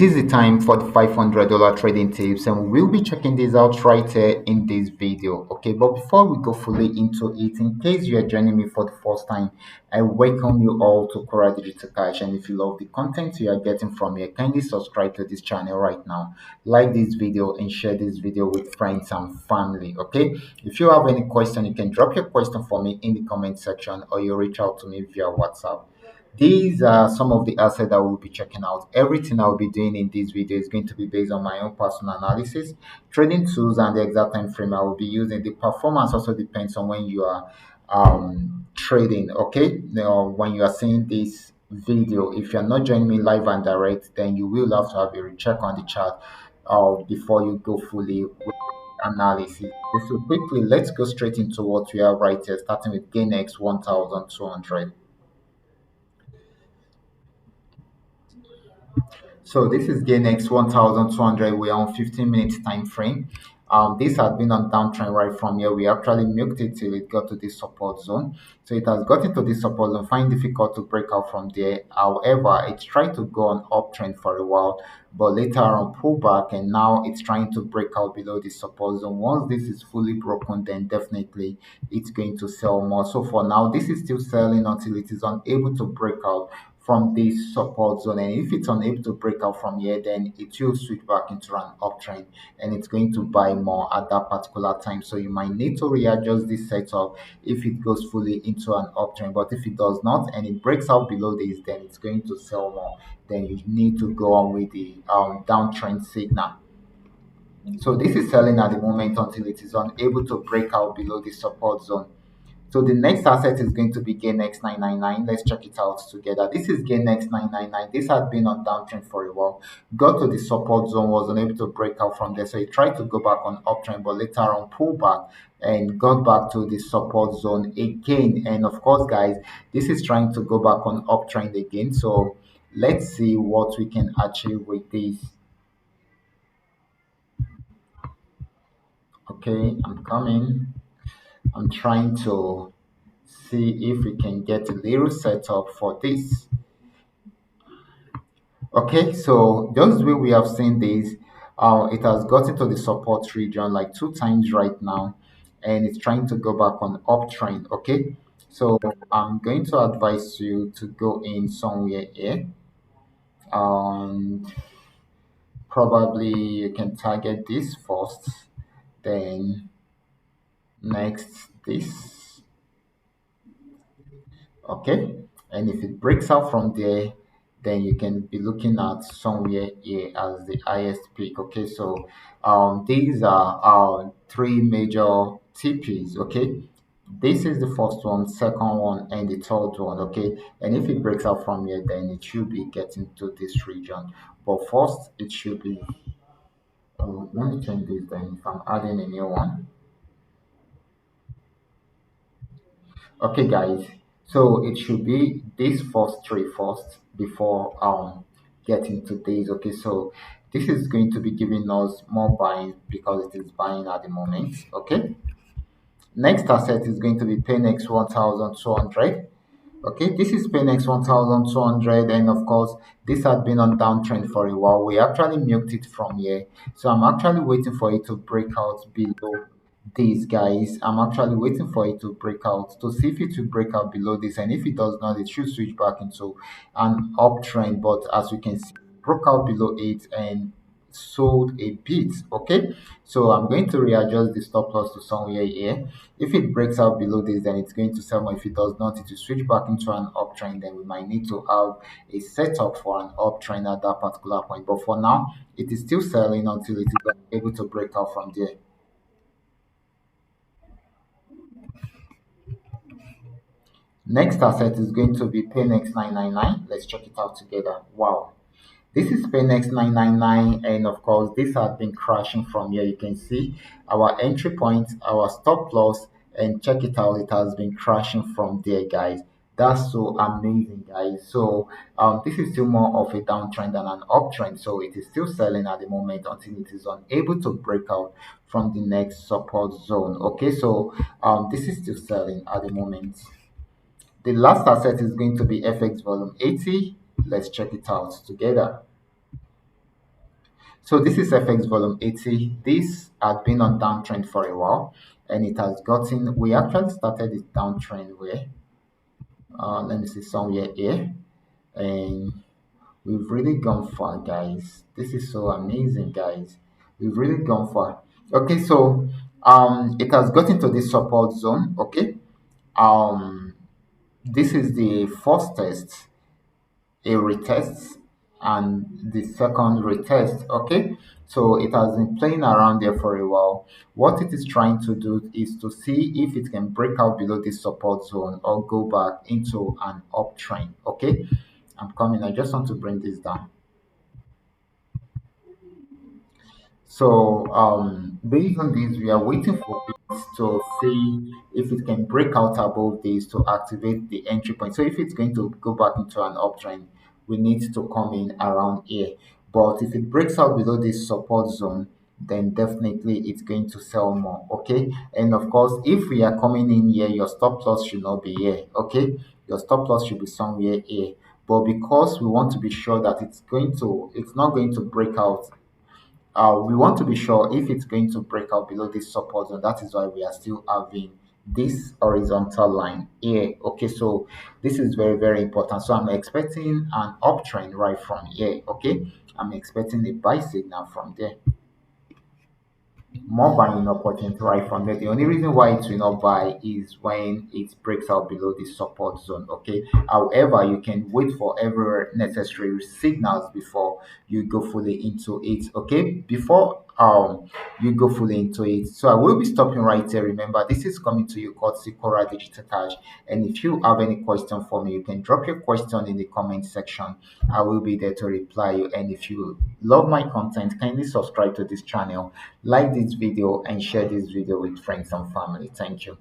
is the time for the $500 trading tips, and we'll be checking this out right here in this video. Okay, but before we go fully into it, in case you are joining me for the first time, I welcome you all to Qora Digital Cash. And if you love the content you are getting from here, kindly subscribe to this channel right now, like this video, and share this video with friends and family. Okay, if you have any question, you can drop your question for me in the comment section, or you reach out to me via WhatsApp. These are some of the assets that we'll be checking out. Everything I'll be doing in this video is going to be based on my own personal analysis, trading tools, and the exact time frame I will be using. The performance also depends on when you are trading. Okay, now when you are seeing this video, if you're not joining me live and direct, then you will have to have a recheck on the chart before you go fully with analysis. So quickly, let's go straight into what we have right here, starting with GainX 1200. So this is GainX 1200. We are on 15 minutes time frame. This had been on downtrend right from here. We actually milked it till it got to this support zone. So it has got into this support zone. Find difficult to break out from there. However, it's tried to go on uptrend for a while, but later on pull back, and now it's trying to break out below this support zone. Once this is fully broken, then definitely it's going to sell more. So for now, this is still selling until it is unable to break out from this support zone, and if it's unable to break out from here, then it will switch back into an uptrend, and it's going to buy more at that particular time. So you might need to readjust this setup if it goes fully into an uptrend, but if it does not and it breaks out below this, then it's going to sell more. Then you need to go on with the downtrend signal. So this is selling at the moment until it is unable to break out below the support zone. So the next asset is going to be GainX 999. Let's check it out together. This is GainX 999. This had been on downtrend for a while. Got to the support zone, was unable to break out from there. So it tried to go back on uptrend, but later on pulled back and got back to the support zone again. And of course, guys, this is trying to go back on uptrend again. So let's see what we can achieve with this. Okay, I'm coming. I'm trying to see if we can get a little setup for this. Okay, so just the way we have seen this, it has gotten to the support region like two times right now, and it's trying to go back on uptrend. Okay, so I'm going to advise you to go in somewhere here, and probably you can target this first, then next this. Okay, and if it breaks out from there, then you can be looking at somewhere here as the highest peak. Okay, so these are our three major TPs. Okay, this is the first one, second one, and the third one. Okay, and if it breaks out from here, then it should be getting to this region, but first it should be let me change this then if I'm adding a new one. Okay, guys. So it should be this first three first before getting to this. Okay, so this is going to be giving us more buying because it is buying at the moment. Okay. Next asset is going to be Paynex 1200. Okay, this is Paynex 1200, and of course, this had been on downtrend for a while. We actually milked it from here, so I'm actually waiting for it to break out below this, guys. I'm actually waiting for it to break out to see if it will break out below this, and if it does not, it should switch back into an uptrend. But as we can see, broke out below it and sold a bit. Okay, so I'm going to readjust the stop loss to somewhere here. If it breaks out below this, then it's going to sell more. If it does not, it will switch back into an uptrend. Then we might need to have a setup for an uptrend at that particular point. But for now, it is still selling until it is able to break out from there. Next asset is going to be Paynex 999. Let's check it out together. Wow. This is Paynex 999, and of course, this has been crashing from here. You can see our entry point, our stop loss, and check it out. It has been crashing from there, guys. That's so amazing, guys. So this is still more of a downtrend than an uptrend. So it is still selling at the moment until it is unable to break out from the next support zone. Okay, so this is still selling at the moment. The last asset is going to be FX volume 80. Let's check it out together. So this is FX volume 80. This had been on downtrend for a while, and it has gotten. We actually started this downtrend where, let me see, somewhere here, and we've really gone far, guys. This is so amazing, guys. We've really gone far. Okay, so it has gotten to this support zone. Okay, um, this is the first test, a retest, and the second retest. Okay, so it has been playing around there for a while. What it is trying to do is to see if it can break out below this support zone or go back into an uptrend. Okay, I'm coming. I just want to bring this down. So, based on this, we are waiting for it to see if it can break out above this to activate the entry point. So, if it's going to go back into an uptrend, we need to come in around here. But if it breaks out below this support zone, then definitely it's going to sell more. Okay. And of course, if we are coming in here, your stop loss should not be here. Okay. Your stop loss should be somewhere here. But because we want to be sure that it's not going to break out, we want to be sure if it's going to break out below this support zone. That is why we are still having this horizontal line here. Okay, so this is very, very important. So I'm expecting an uptrend right from here. Okay, I'm expecting a buy signal from there, more buying opportunity right from there. The only reason why it will not buy is when it breaks out below the support zone. Okay. However, you can wait for every necessary signals before you go fully into it. Okay. Before you go fully into it. So I will be stopping right there. Remember, this is coming to you courtesy Qora Digital Cash. And if you have any question for me, you can drop your question in the comment section. I will be there to reply you. And if you love my content, kindly subscribe to this channel, like this video, and share this video with friends and family. Thank you.